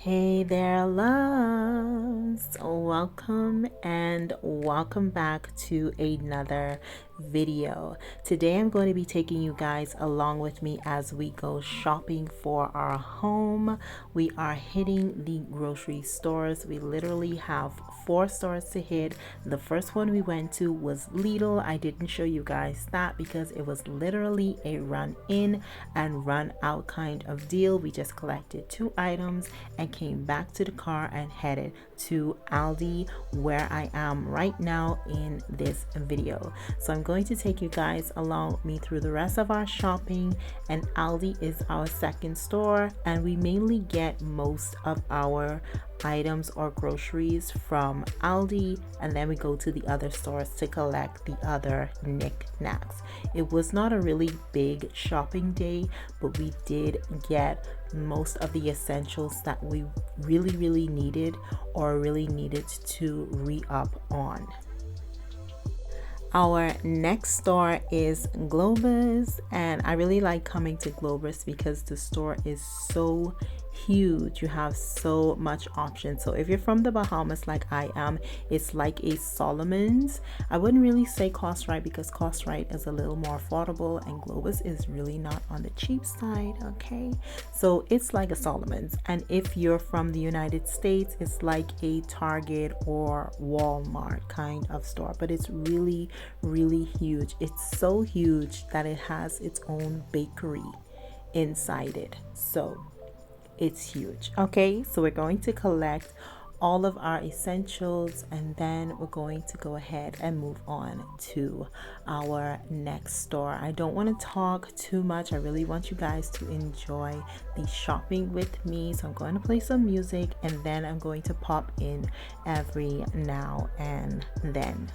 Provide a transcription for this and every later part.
Hey there, loves. Welcome and welcome back to another video. Today I'm going to be taking you guys along with me as we go shopping for our home. We are hitting the grocery stores. We literally have 4 stores to hit. The first one we went to was Lidl. I didn't show you guys that because it was literally a run in and run out kind of deal. We just collected 2 items and came back to the car and headed to Aldi, where I am right now in this video. So I'm going to take you guys along with me through the rest of our shopping, and Aldi is our second store, and we mainly get most of our items or groceries from Aldi, and then we go to the other stores to collect the other knickknacks. It was not a really big shopping day, but we did get most of the essentials that we really needed or really needed to re-up on. Our next store is GLOBUS, and I really like coming to GLOBUS because the store is so huge. You have so much options. So if you're from the Bahamas like I am, it's like a Solomon's. I wouldn't really say Cost Right because Cost Right is a little more affordable and GLOBUS is really not on the cheap side, okay? So it's like a Solomon's. And if you're from the United States, it's like a Target or Walmart kind of store, but it's really huge. It's so huge that it has its own bakery inside it. So it's huge. Okay, so we're going to collect all of our essentials and then we're going to go ahead and move on to our next store. I don't want to talk too much. I really want you guys to enjoy the shopping with me. So I'm going to play some music and then I'm going to pop in every now and then.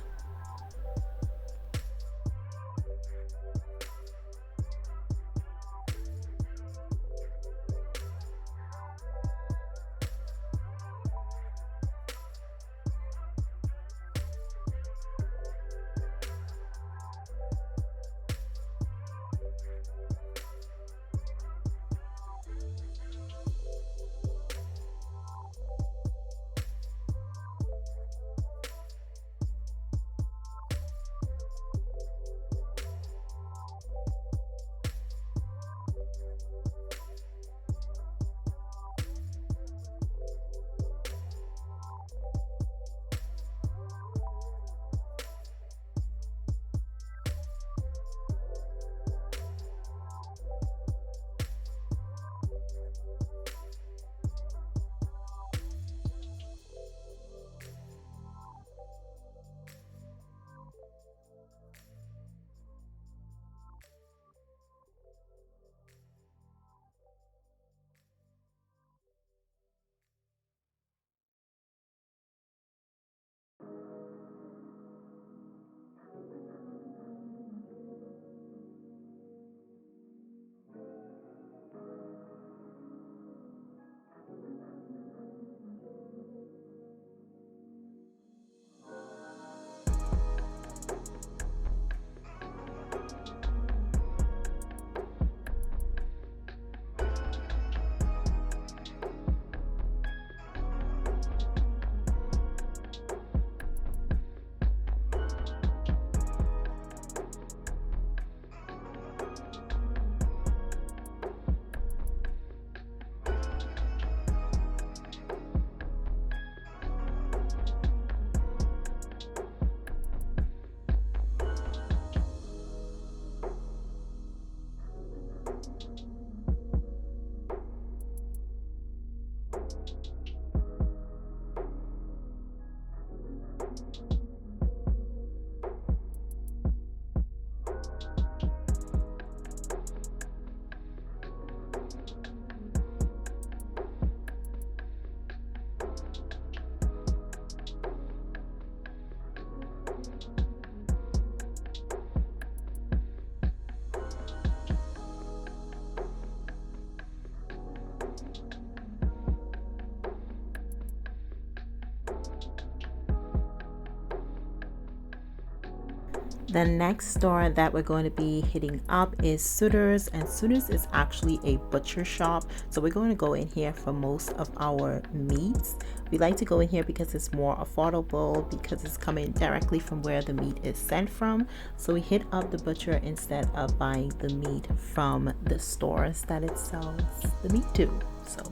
The next store that we're going to be hitting up is Sutter's, and Sutter's is actually a butcher shop. So we're going to go in here for most of our meats. We like to go in here because it's more affordable, because it's coming directly from where the meat is sent from. So we hit up the butcher instead of buying the meat from the stores that it sells the meat to. So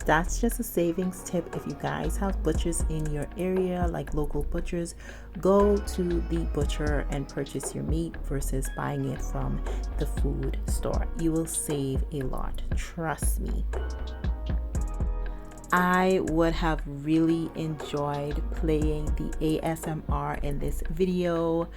that's just a savings tip. If you guys have butchers in your area, like local butchers, go to the butcher and purchase your meat versus buying it from the food store. You will save a lot, trust me. I would have really enjoyed playing the ASMR in this video.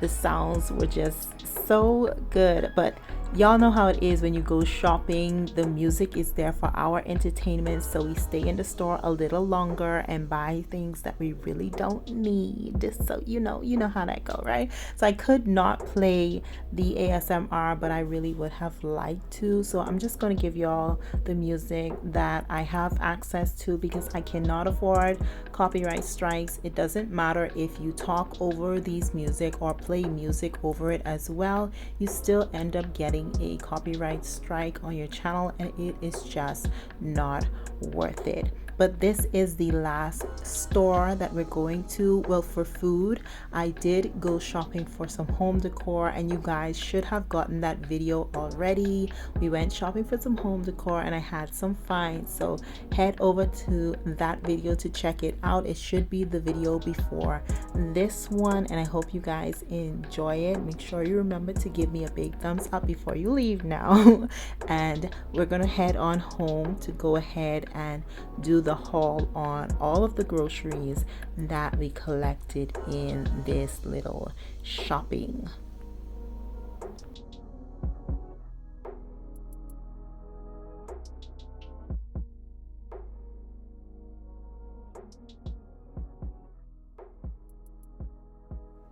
The sounds were just so good, but y'all know how it is when you go shopping. The music is there for our entertainment, so we stay in the store a little longer and buy things that we really don't need. So you know how that go, right? So I could not play the ASMR, but I really would have liked to. So I'm just going to give y'all the music that I have access to, because I cannot afford copyright strikes. It doesn't matter if you talk over these music or play music over it as well, you still end up getting a copyright strike on your channel, and it is just not worth it. But this is the last store that we're going to. Well, for food, I did go shopping for some home decor, and you guys should have gotten that video already. We went shopping for some home decor and I had some finds, so head over to that video to check it out. It should be the video before this one, and I hope you guys enjoy it. Make sure you remember to give me a big thumbs up before you leave now. And we're gonna head on home to go ahead and do the haul on all of the groceries that we collected in this little shopping.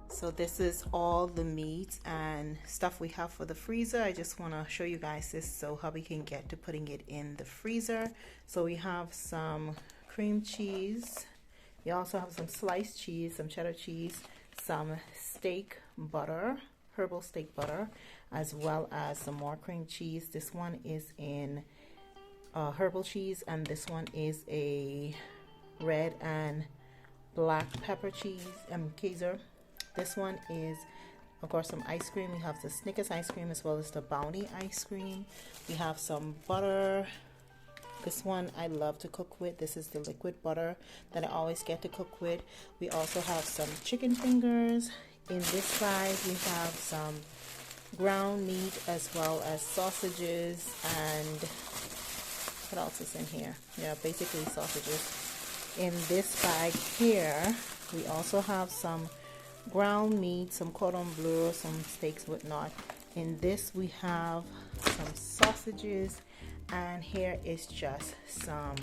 So this is all the meat and stuff we have for the freezer. I just want to show you guys this so how we can get to putting it in the freezer. So we have some cream cheese. We also have some sliced cheese, some cheddar cheese, some steak butter, herbal steak butter, as well as some more cream cheese. This one is in herbal cheese, and this one is a red and black pepper cheese, Kaiser. This one is, of course, some ice cream. We have the Snickers ice cream as well as the Bounty ice cream. We have some butter. This one I love to cook with. This is the liquid butter that I always get to cook with. We also have some chicken fingers. In this bag, we have some ground meat as well as sausages, and what else is in here? Yeah, basically sausages. In this bag here, we also have some ground meat, some cordon bleu, some steaks, whatnot. In this we have some sausages, and here is just some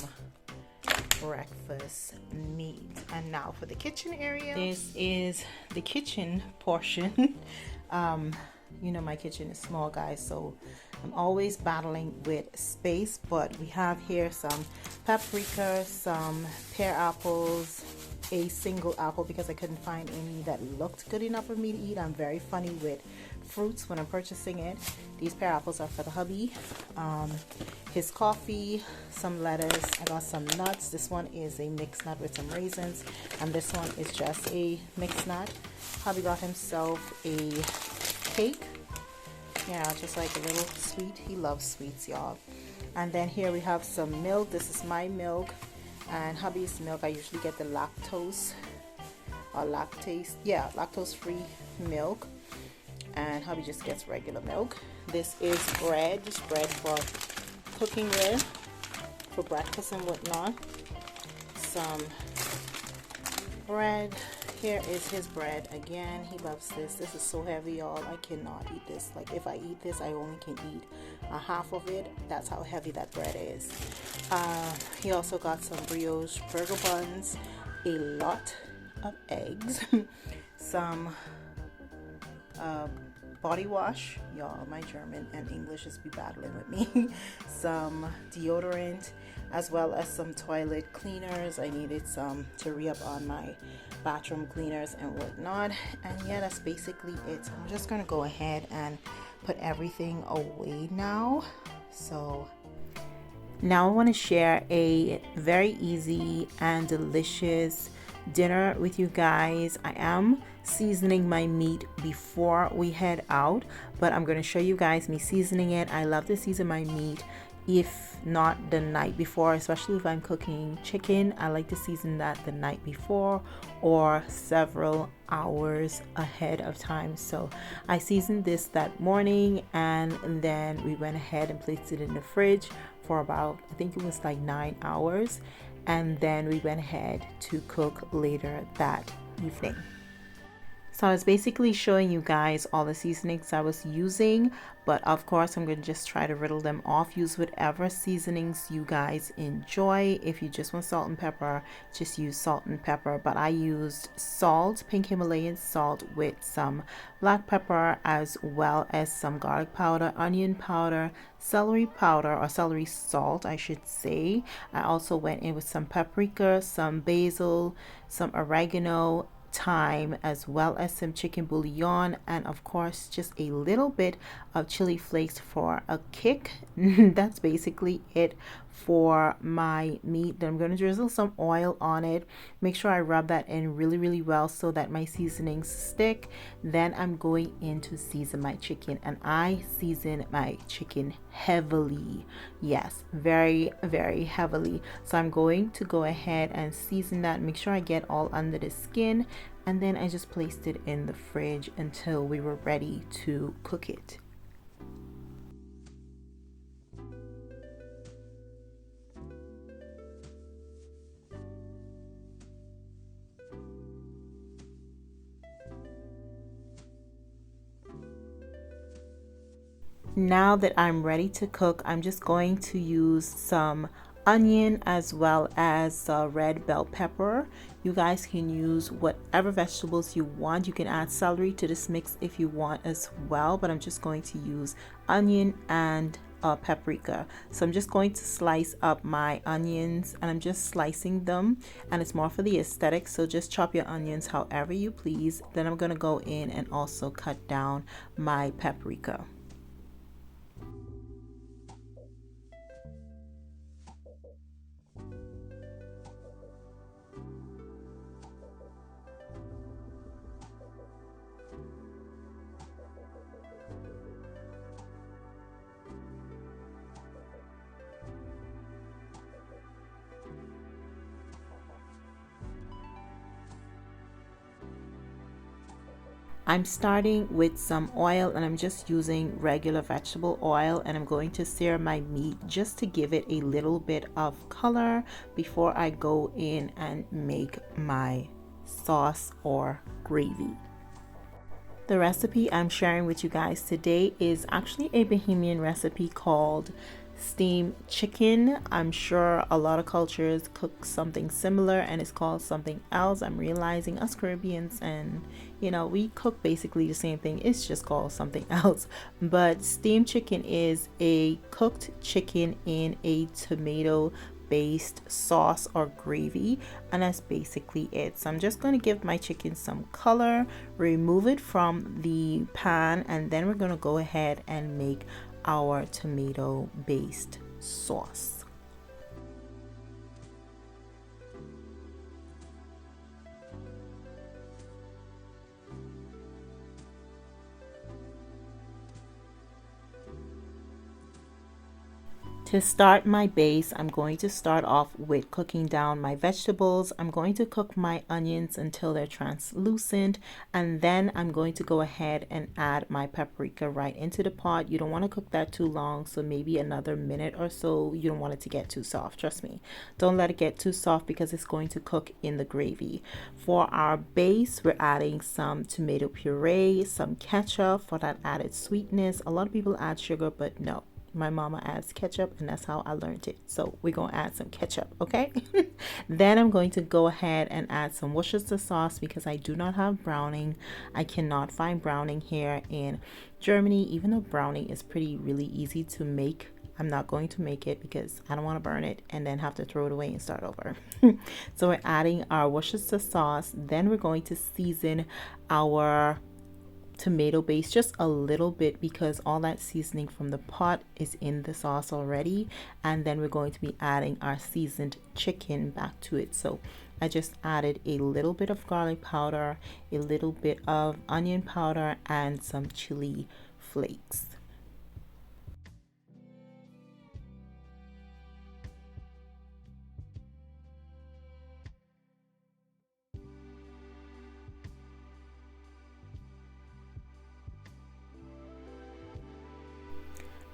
breakfast meat. And now for the kitchen area. This is the kitchen portion. You know, my kitchen is small, guys, so I'm always battling with space, but we have here some paprika, some pear apples, a single apple because I couldn't find any that looked good enough for me to eat. I'm very funny with fruits when I'm purchasing it. These pear apples are for the hubby. His coffee, some lettuce. I got some nuts. This one is a mixed nut with some raisins, and this one is just a mixed nut. Hubby got himself a cake. Yeah, just like a little sweet. He loves sweets, y'all. And then here we have some milk. This is my milk and hubby's milk. I usually get the lactose or lactose free milk, and hubby just gets regular milk. This is bread, just bread for cooking with, for breakfast and whatnot. Some bread. Here is his bread again. He loves this. This is so heavy, y'all. I cannot eat this. Like, if I eat this, I only can eat a half of it. That's how heavy that bread is. He also got some brioche burger buns, a lot of eggs, some body wash, y'all, my German and English is be battling with me, some deodorant, as well as some toilet cleaners. I needed some to re-up on my bathroom cleaners and whatnot. And yeah, that's basically it. I'm just gonna go ahead and put everything away now. So now I want to share a very easy and delicious dinner with you guys. I am seasoning my meat before we head out, but I'm going to show you guys me seasoning it. I love to season my meat, if not the night before, especially if I'm cooking chicken. I like to season that the night before or several hours ahead of time. So I seasoned this that morning, and then we went ahead and placed it in the fridge for about, I think it was like 9 hours, and then we went ahead to cook later that evening. So I was basically showing you guys all the seasonings I was using, but of course I'm going to just try to riddle them off. Use whatever seasonings you guys enjoy. If you just want salt and pepper, just use salt and pepper, but I used salt, pink Himalayan salt, with some black pepper, as well as some garlic powder, onion powder, celery powder, or celery salt I should say. I also went in with some paprika, some basil, some oregano, thyme, as well as some chicken bouillon, and of course just a little bit of chili flakes for a kick. That's basically it for my meat. Then I'm going to drizzle some oil on it. Make sure I rub that in really well so that my seasonings stick. Then I'm going in to season my chicken, and I season my chicken heavily. Yes, very heavily. So I'm going to go ahead and season that, make sure I get all under the skin, and then I just placed it in the fridge until we were ready to cook it. Now that I'm ready to cook, I'm just going to use some onion as well as red bell pepper. You guys can use whatever vegetables you want. You can add celery to this mix if you want as well, but I'm just going to use onion and paprika. So I'm just going to slice up my onions, and I'm just slicing them, and it's more for the aesthetic, so just chop your onions however you please. Then I'm going to go in and also cut down my paprika. I'm starting with some oil, and I'm just using regular vegetable oil, and I'm going to sear my meat just to give it a little bit of color before I go in and make my sauce or gravy. The recipe I'm sharing with you guys today is actually a Bahamian recipe called steamed chicken. I'm sure a lot of cultures cook something similar and it's called something else. I'm realizing us Caribbeans, and we cook basically the same thing, it's just called something else. But steamed chicken is a cooked chicken in a tomato based sauce or gravy, and that's basically it. So I'm just going to give my chicken some color, remove it from the pan, and then we're going to go ahead and make our tomato based sauce. To start my base, I'm going to start off with cooking down my vegetables. I'm going to cook my onions until they're translucent, and then I'm going to go ahead and add my paprika right into the pot. You don't want to cook that too long, so maybe another minute or so. You don't want it to get too soft, trust me. Don't let it get too soft because it's going to cook in the gravy. For our base, we're adding some tomato puree, some ketchup for that added sweetness. A lot of people add sugar, but no. my mama adds ketchup, and that's how I learned it. So we're gonna add some ketchup, okay? Then I'm going to go ahead and add some Worcestershire sauce because I do not have browning. I cannot find browning here in Germany, even though browning is really easy to make. I'm not going to make it because I don't want to burn it and then have to throw it away and start over. So we're adding our Worcestershire sauce. Then we're going to season our tomato base just a little bit because all that seasoning from the pot is in the sauce already. And then we're going to be adding our seasoned chicken back to it. So I just added a little bit of garlic powder, a little bit of onion powder, and some chili flakes.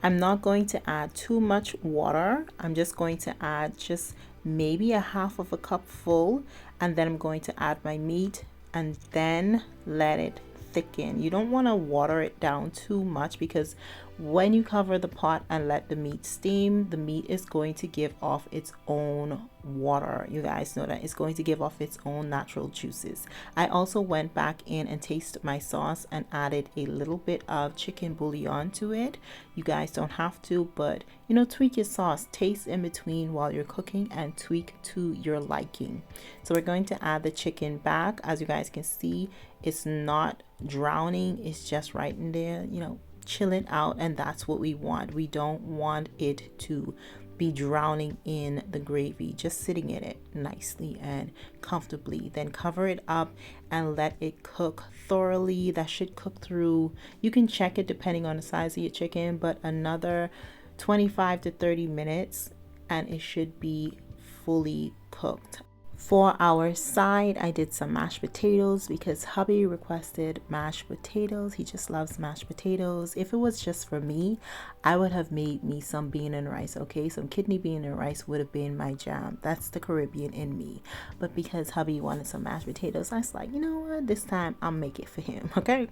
I'm not going to add too much water. I'm just going to add just maybe a half of a cup full, and then I'm going to add my meat and then let it thicken. You don't want to water it down too much because when you cover the pot and let the meat steam, the meat is going to give off its own water. You guys know that it's going to give off its own natural juices. I also went back in and tasted my sauce and added a little bit of chicken bouillon to it. You guys don't have to, but you know, tweak your sauce, taste in between while you're cooking and tweak to your liking. So we're going to add the chicken back. As you guys can see, it's not drowning, it's just right in there, you know, chilling out, and that's what we want. We don't want it to be drowning in the gravy, just sitting in it nicely and comfortably. Then cover it up and let it cook thoroughly. That should cook through, you can check it depending on the size of your chicken, but another 25 to 30 minutes and it should be fully cooked. For our side, I did some mashed potatoes because hubby requested mashed potatoes. He just loves mashed potatoes. If it was just for me, I would have made me some bean and rice, okay? Some kidney bean and rice would have been my jam. That's the Caribbean in me. But because hubby wanted some mashed potatoes, I was like, you know what? This time I'll make it for him, okay?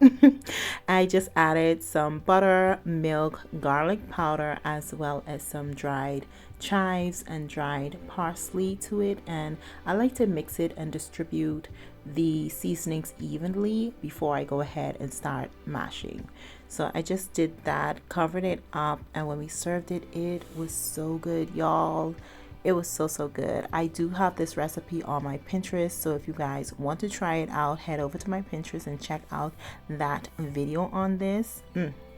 I just added some butter, milk, garlic powder, as well as some dried chives and dried parsley to it, and I like to mix it and distribute the seasonings evenly before I go ahead and start mashing. So I just did that, covered it up, and when we served it, it was so good, y'all. It was so good. I do have this recipe on my Pinterest, so if you guys want to try it out, head over to my Pinterest and check out that video on this.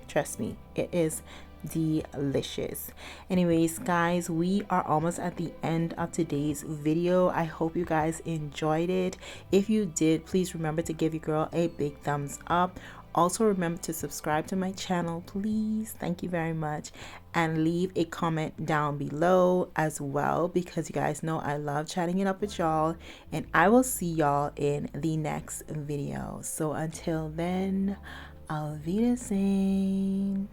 Trust me, it is delicious. Anyways, guys, we are almost at the end of today's video. I hope you guys enjoyed it. If you did, please remember to give your girl a big thumbs up. Also remember to subscribe to my channel, please. Thank you very much. And leave a comment down below as well, because you guys know I love chatting it up with y'all, and I will see y'all in the next video. So until then, Auf Wiedersehen.